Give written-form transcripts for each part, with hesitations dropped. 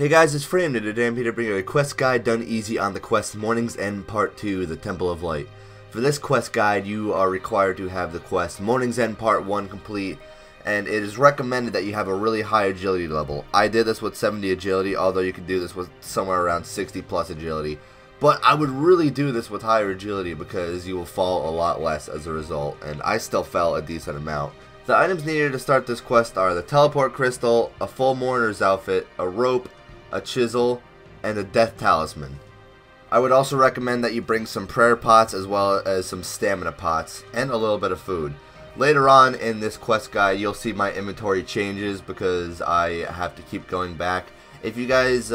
Hey guys, it's Feint, and today I'm here to bring you a quest guide done easy on the quest Mournings End Part 2, the Temple of Light. For this quest guide, you are required to have the quest Mournings End Part 1 complete, and it is recommended that you have a really high agility level. I did this with 70 agility, although you could do this with somewhere around 60 plus agility. But I would really do this with higher agility because you will fall a lot less as a result, and I still fell a decent amount. The items needed to start this quest are the teleport crystal, a full mourner's outfit, a rope, a chisel, and a death talisman. I would also recommend that you bring some prayer pots as well as some stamina pots and a little bit of food. Later on in this quest guide you'll see my inventory changes because I have to keep going back. If you guys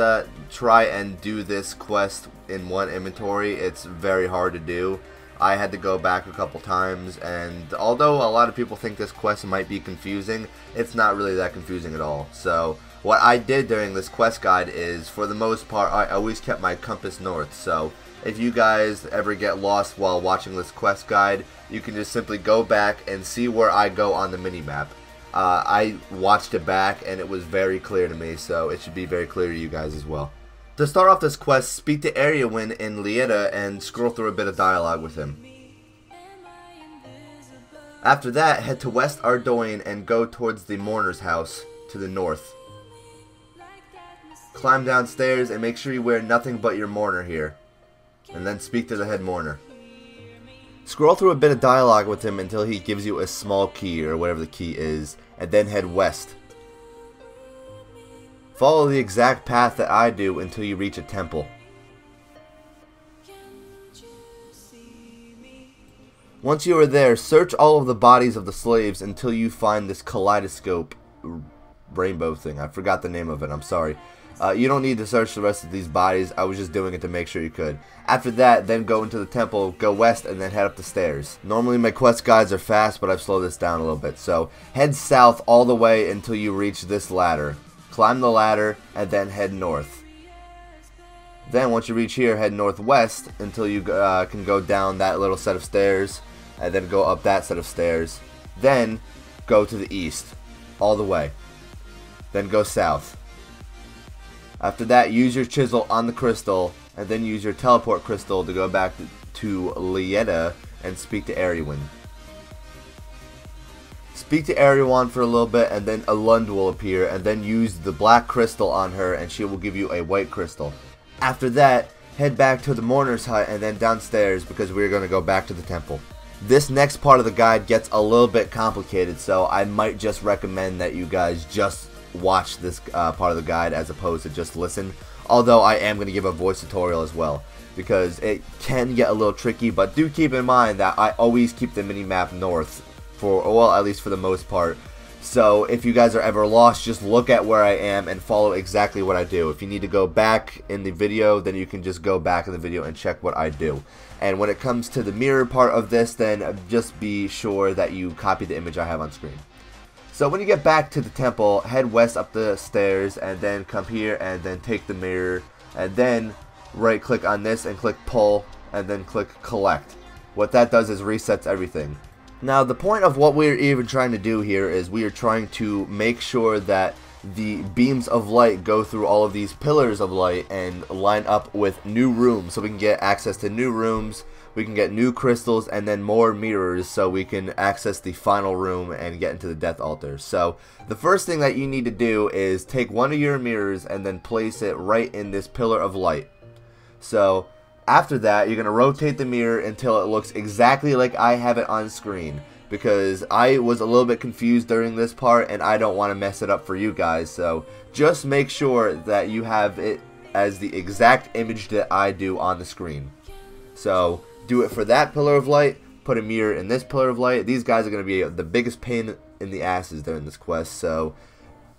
try and do this quest in one inventory, it's very hard to do. I had to go back a couple times, and although a lot of people think this quest might be confusing, it's not really that confusing at all. So what I did during this quest guide is, for the most part, I always kept my compass north. So if you guys ever get lost while watching this quest guide, you can just simply go back and see where I go on the minimap. I watched it back and it was very clear to me, so it should be very clear to you guys as well. To start off this quest, speak to Wont in Lieta and scroll through a bit of dialogue with him. After that, head to West Ardoin and go towards the Mourner's house to the north. Climb downstairs and make sure you wear nothing but your mourner here. And then speak to the head mourner. Scroll through a bit of dialogue with him until he gives you a small key, or whatever the key is, and then head west. Follow the exact path that I do until you reach a temple. Once you are there, search all of the bodies of the slaves until you find this kaleidoscope rainbow thing. I forgot the name of it, I'm sorry. You don't need to search the rest of these bodies. I was just doing it to make sure you could. After that, then go into the temple, go west, and then head up the stairs. Normally my quest guides are fast, but I've slowed this down a little bit. So head south all the way until you reach this ladder. Climb the ladder, and then head north. Then once you reach here, head northwest until you can go down that little set of stairs, and then go up that set of stairs. Then go to the east, all the way. Then go south. After that, use your chisel on the crystal, and then use your teleport crystal to go back to Lieta and speak to Wont. Speak to Wont for a little bit, and then a Lund will appear, and then use the black crystal on her, and she will give you a white crystal. After that, head back to the mourner's hut, and then downstairs, because we're going to go back to the temple. This next part of the guide gets a little bit complicated, so I might just recommend that you guys just watch this part of the guide as opposed to just listen, although I am going to give a voice tutorial as well, because it can get a little tricky. But do keep in mind that I always keep the minimap north, for, well, at least for the most part. So if you guys are ever lost, just look at where I am and follow exactly what I do. If you need to go back in the video, then you can just go back in the video and check what I do. And when it comes to the mirror part of this, then just be sure that you copy the image I have on screen. So when you get back to the temple, head west up the stairs, and then come here and then take the mirror, and then right click on this and click pull, and then click collect. What that does is resets everything. Now the point of what we're even trying to do here is we are trying to make sure that the beams of light go through all of these pillars of light and line up with new rooms, so we can get access to new rooms, we can get new crystals, and then more mirrors so we can access the final room and get into the death altar. So the first thing that you need to do is take one of your mirrors and then place it right in this pillar of light. So after that, you're going to rotate the mirror until it looks exactly like I have it on screen, because I was a little bit confused during this part and I don't want to mess it up for you guys. So just make sure that you have it as the exact image that I do on the screen. So do it for that pillar of light, put a mirror in this pillar of light. These guys are going to be the biggest pain in the asses during this quest, so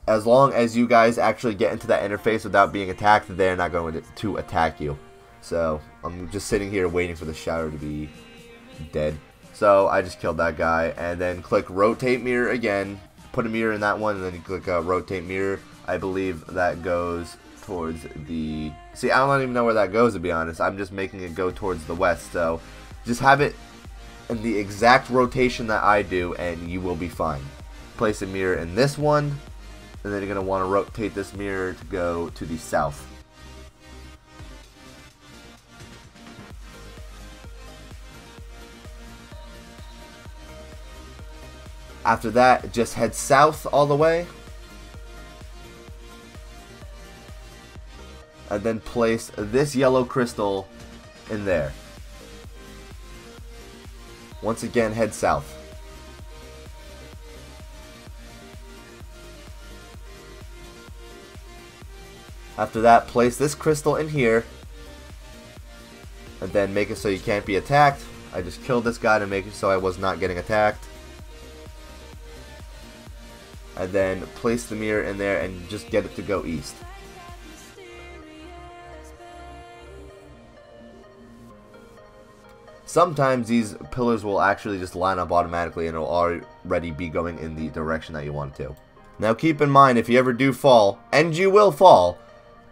as long as you guys actually get into that interface without being attacked, they're not going to attack you. So I'm just sitting here waiting for the shadow to be dead. So I just killed that guy, and then click rotate mirror again, put a mirror in that one, and then you click rotate mirror. I believe that goes towards the, see, I don't even know where that goes, to be honest. I'm just making it go towards the west. So just have it in the exact rotation that I do and you will be fine. Place a mirror in this one, And then you're going to want to rotate this mirror to go to the south. After that, just head south all the way. And then place this yellow crystal in there. Once again, head south. After that, place this crystal in here. And then make it so you can't be attacked. I just killed this guy to make it so I was not getting attacked. And then place the mirror in there and just get it to go east. Sometimes these pillars will actually just line up automatically and it'll already be going in the direction that you want to. Now keep in mind, if you ever do fall, and you will fall,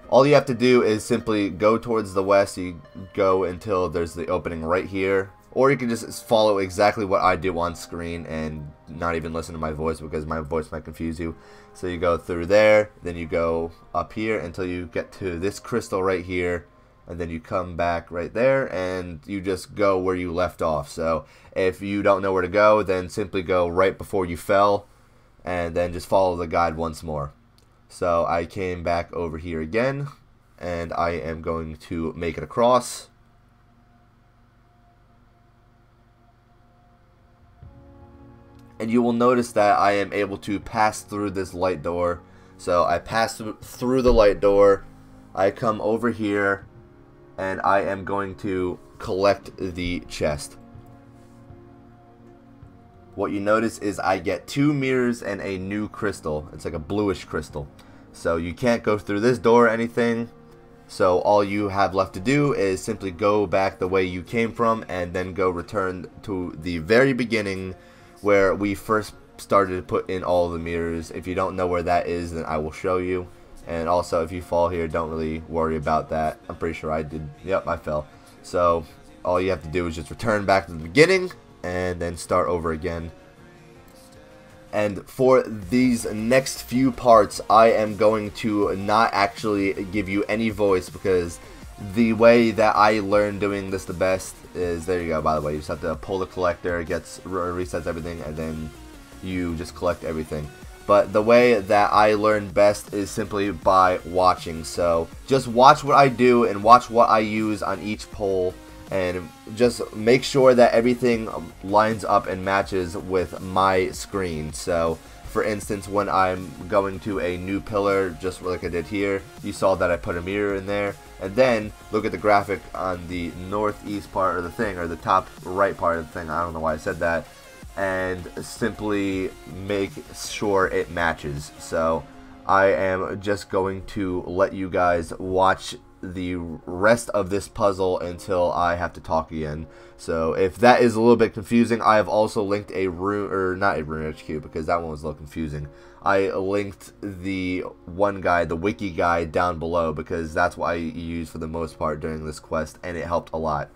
all you have to do is simply go towards the west. You go until there's the opening right here. Or you can just follow exactly what I do on screen and not even listen to my voice, because my voice might confuse you. So you go through there, then you go up here until you get to this crystal right here. And then you come back right there and you just go where you left off. So if you don't know where to go, then simply go right before you fell and then just follow the guide once more. So I came back over here again and I am going to make it across. And you will notice that I am able to pass through this light door. So I pass through the light door, I come over here, and I am going to collect the chest. What you notice is I get 2 mirrors and a new crystal. It's like a bluish crystal. So you can't go through this door or anything. So all you have left to do is simply go back the way you came from and then go return to the very beginning where we first started to put in all the mirrors. If you don't know where that is, then I will show you. And also, if you fall here, don't really worry about that. I'm pretty sure I did. Yep, I fell. So all you have to do is just return back to the beginning and then start over again. And for these next few parts, I am going to not actually give you any voice, because the way that I learned doing this the best is, there you go, by the way, you just have to pull the collector, it resets everything, and then you just collect everything. But the way that I learned best is simply by watching. So just watch what I do and watch what I use on each pole, and just make sure that everything lines up and matches with my screen. So for instance, when I'm going to a new pillar, just like I did here, you saw that I put a mirror in there. And then look at the graphic on the northeast part of the thing, or the top right part of the thing, I don't know why I said that, and simply make sure it matches. So I am just going to let you guys watch the rest of this puzzle until I have to talk again. So if that is a little bit confusing, I have also linked a room, or not a room HQ, because that one was a little confusing. I linked the one guide, the wiki guide, down below, because that's what I used for the most part during this quest, and it helped a lot.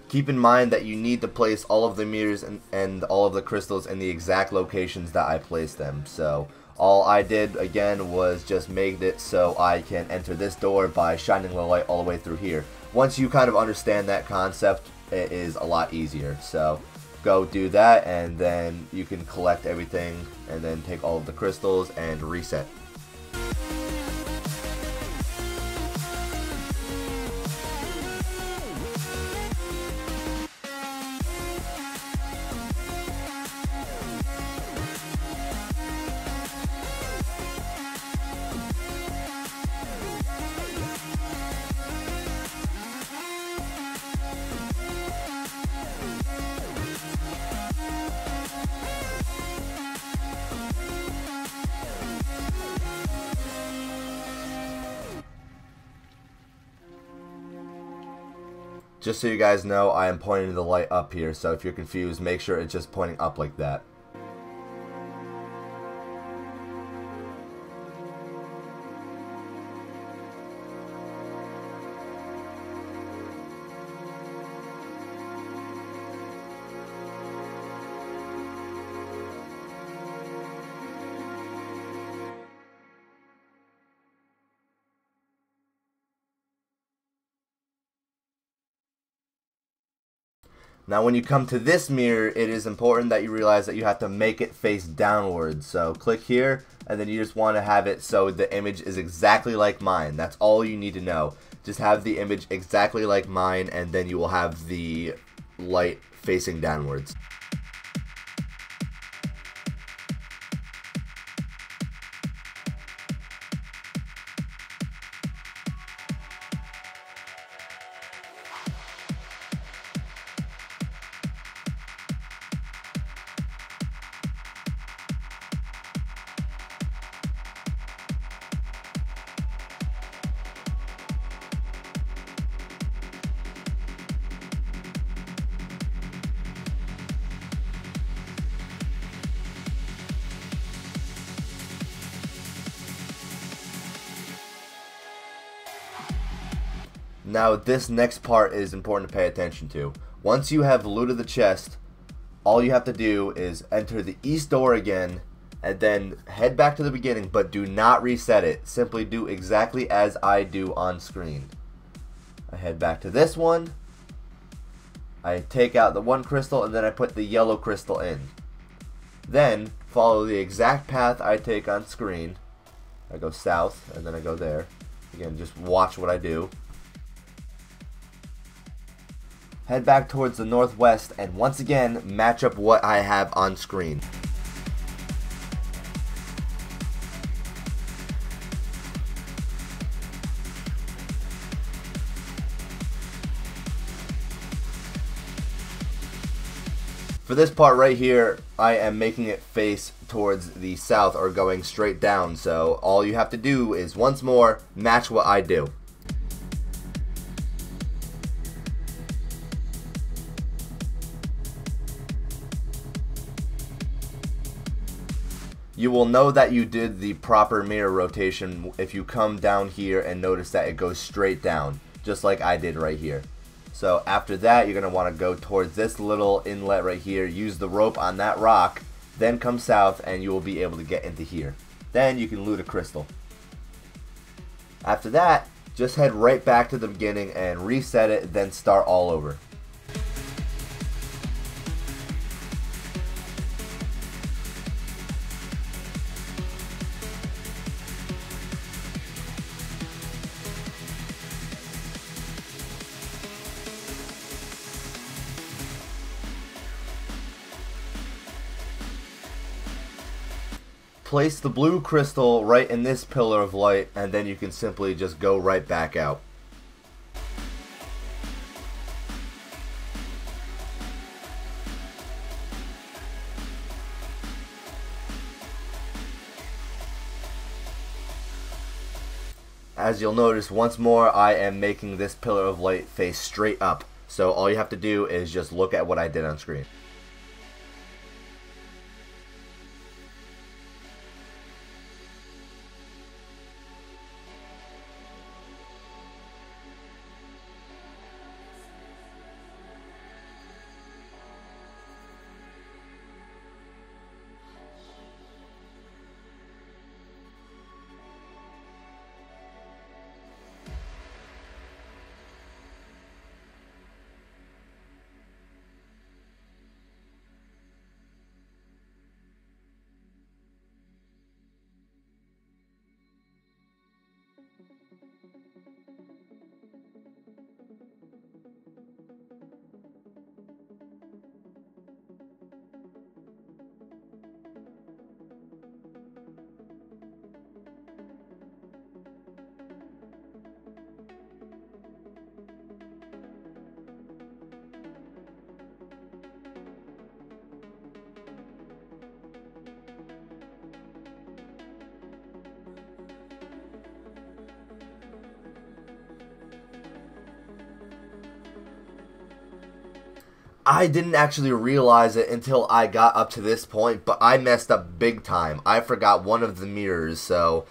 Keep in mind that you need to place all of the mirrors and all of the crystals in the exact locations that I placed them. So all I did again was just make it so I can enter this door by shining the light all the way through here. Once you kind of understand that concept, it is a lot easier. So go do that, and then you can collect everything and then take all of the crystals and reset. Just so you guys know, I am pointing the light up here, so if you're confused, make sure it's just pointing up like that. Now when you come to this mirror, it is important that you realize that you have to make it face downwards. So click here, and then you just want to have it so the image is exactly like mine. That's all you need to know. Just have the image exactly like mine, and then you will have the light facing downwards. Now this next part is important to pay attention to. Once you have looted the chest, all you have to do is enter the east door again and then head back to the beginning, but do not reset it. Simply do exactly as I do on screen. I head back to this one, I take out the one crystal, and then I put the yellow crystal in. Then follow the exact path I take on screen. I go south and then I go there. Again, just watch what I do. Head back towards the northwest and once again match up what I have on screen. For this part right here, I am making it face towards the south, or going straight down, so all you have to do is once more match what I do. You will know that you did the proper mirror rotation if you come down here and notice that it goes straight down, just like I did right here. So after that, you're going to want to go towards this little inlet right here, use the rope on that rock, then come south and you will be able to get into here. Then you can loot a crystal. After that, just head right back to the beginning and reset it, then start all over. Place the blue crystal right in this pillar of light, and then you can simply just go right back out. As you'll notice, once more I am making this pillar of light face straight up. So all you have to do is just look at what I did on screen. I didn't actually realize it until I got up to this point, but I messed up big time. I forgot one of the mirrors, so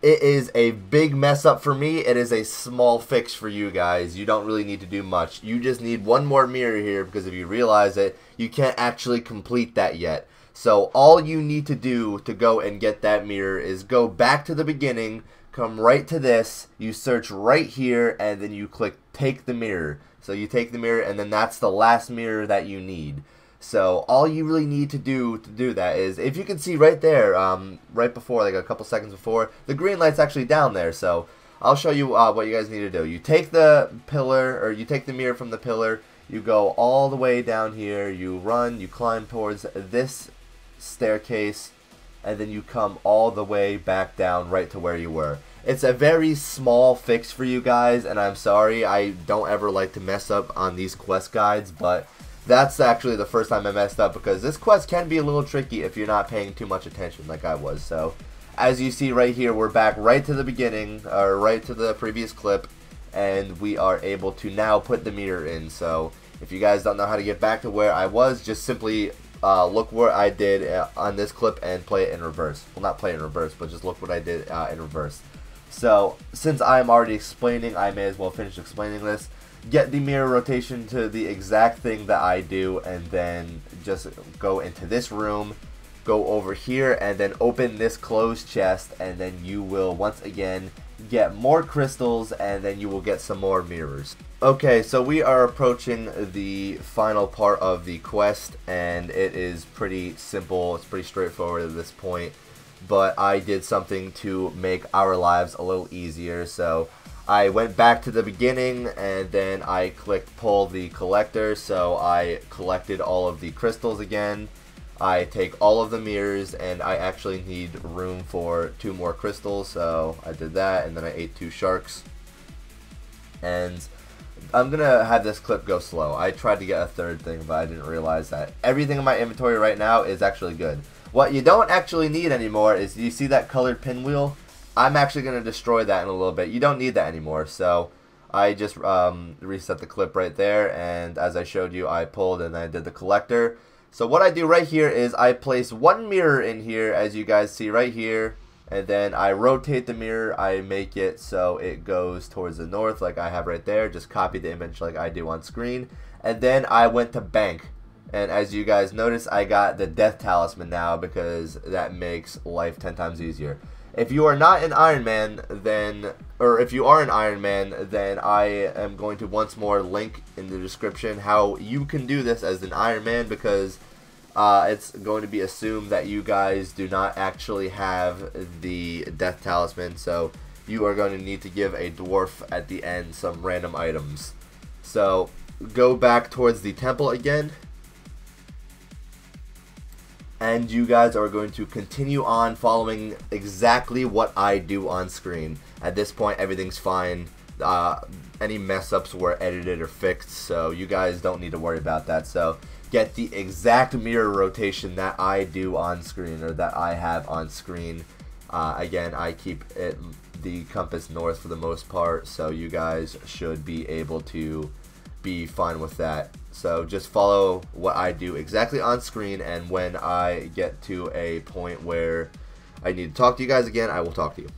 it is a big mess up for me. It is a small fix for you guys. You don't really need to do much. You just need one more mirror here, because if you realize it, you can't actually complete that yet. So all you need to do to go and get that mirror is go back to the beginning, come right to this, you search right here, and then you click take the mirror. So you take the mirror, and then that's the last mirror that you need. So all you really need to do that is, if you can see right there, right before, like a couple seconds before, the green light's actually down there. So I'll show you what you guys need to do. You take the pillar, or you take the mirror from the pillar, you go all the way down here, you run, you climb towards this staircase, and then you come all the way back down right to where you were. It's a very small fix for you guys, and I'm sorry, I don't ever like to mess up on these quest guides, but that's actually the first time I messed up, because this quest can be a little tricky if you're not paying too much attention like I was. So as you see right here, we're back right to the beginning, or right to the previous clip, and we are able to now put the mirror in. So if you guys don't know how to get back to where I was, just simply look what I did on this clip and play it in reverse. Well, not play it in reverse, but just look what I did in reverse. So since I'm already explaining, I may as well finish explaining this. Get the mirror rotation to the exact thing that I do, and then just go into this room, go over here, and then open this closed chest, and then you will once again get more crystals, and then you will get some more mirrors. Okay, so we are approaching the final part of the quest, and it is pretty simple. It's pretty straightforward at this point, but I did something to make our lives a little easier. So I went back to the beginning, and then I clicked pull the collector, so I collected all of the crystals again. I take all of the mirrors, and I actually need room for 2 more crystals, so I did that, and then I ate 2 sharks. And I'm gonna have this clip go slow. I tried to get a third thing, but I didn't realize that everything in my inventory right now is actually good. What you don't actually need anymore is, you see that colored pinwheel? I'm actually going to destroy that in a little bit. You don't need that anymore. So I just reset the clip right there, and as I showed you, I pulled and I did the collector. So what I do right here is I place 1 mirror in here, as you guys see right here, and then I rotate the mirror. I make it so it goes towards the north like I have right there. Just copy the image like I do on screen. And then I went to bank. And as you guys notice, I got the death talisman now, because that makes life 10 times easier. If you are not an Iron Man, then, or if you are an Iron Man, then I am going to once more link in the description how you can do this as an Iron Man, because it's going to be assumed that you guys do not actually have the death talisman, so you are going to need to give a dwarf at the end some random items. So go back towards the temple again, and you guys are going to continue on following exactly what I do on screen. At this point, everything's fine. Any mess ups were edited or fixed, so you guys don't need to worry about that. So get the exact mirror rotation that I do on screen, or that I have on screen. Again, I keep it the compass north for the most part, so you guys should be able to be fine with that. So just follow what I do exactly on screen, and when I get to a point where I need to talk to you guys again, I will talk to you.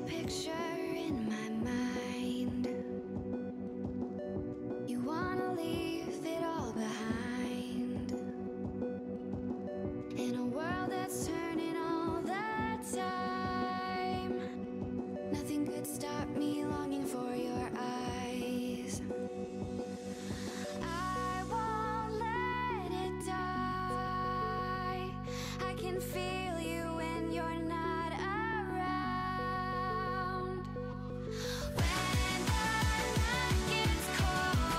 Picture in my mind. You wanna leave it all behind, in a world that's turning all the time. Nothing could stop feel you when you're not around. When the night gets cold,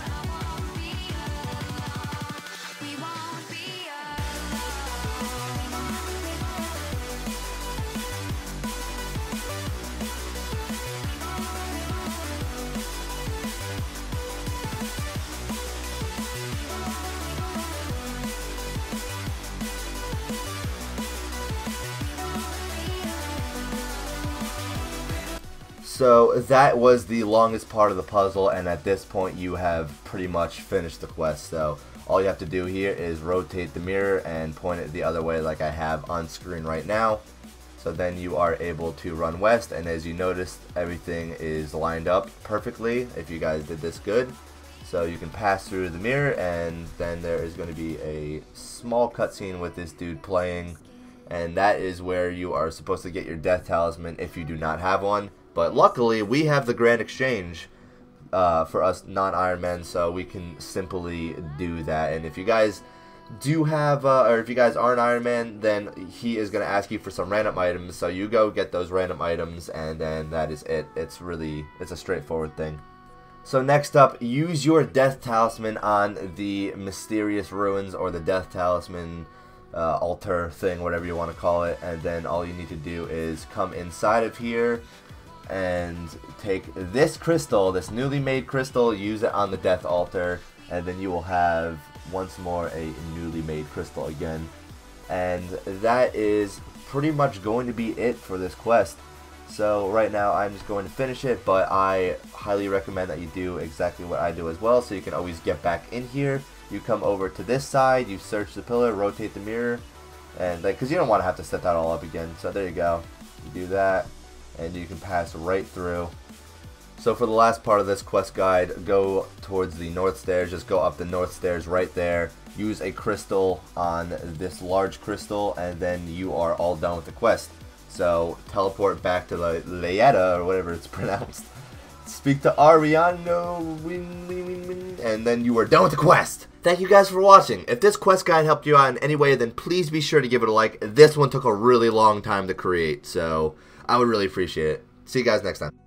I won't be alone. We won't be So that was the longest part of the puzzle, and at this point you have pretty much finished the quest. So all you have to do here is rotate the mirror and point it the other way like I have on screen right now. So then you are able to run west, and as you noticed, everything is lined up perfectly if you guys did this good. So you can pass through the mirror, and then there is going to be a small cutscene with this dude playing, and that is where you are supposed to get your death talisman if you do not have one. But luckily, we have the Grand Exchange for us non-Iron Men, so we can simply do that. And if you guys do have, or if you guys aren't Iron Man, then he is going to ask you for some random items. So you go get those random items, and then that is it. It's a straightforward thing. So next up, use your Death Talisman on the Mysterious Ruins, or the Death Talisman altar thing, whatever you want to call it. And then all you need to do is come inside of here and take this crystal, this newly made crystal, use it on the death altar, and then you will have once more a newly made crystal again. And that is pretty much going to be it for this quest. So right now I'm just going to finish it, but I highly recommend that you do exactly what I do as well, so you can always get back in here. You come over to this side, you search the pillar, rotate the mirror, and because you don't want to have to set that all up again. So there you go, you do that, and you can pass right through. So for the last part of this quest guide, go towards the north stairs, just go up the north stairs right there, use a crystal on this large crystal, and then you are all done with the quest. So teleport back to the Leetta, or whatever it's pronounced, speak to Ariano, and then you are done with the quest. Thank you guys for watching. If this quest guide helped you out in any way, then please be sure to give it a like. This one took a really long time to create, so I would really appreciate it. See you guys next time.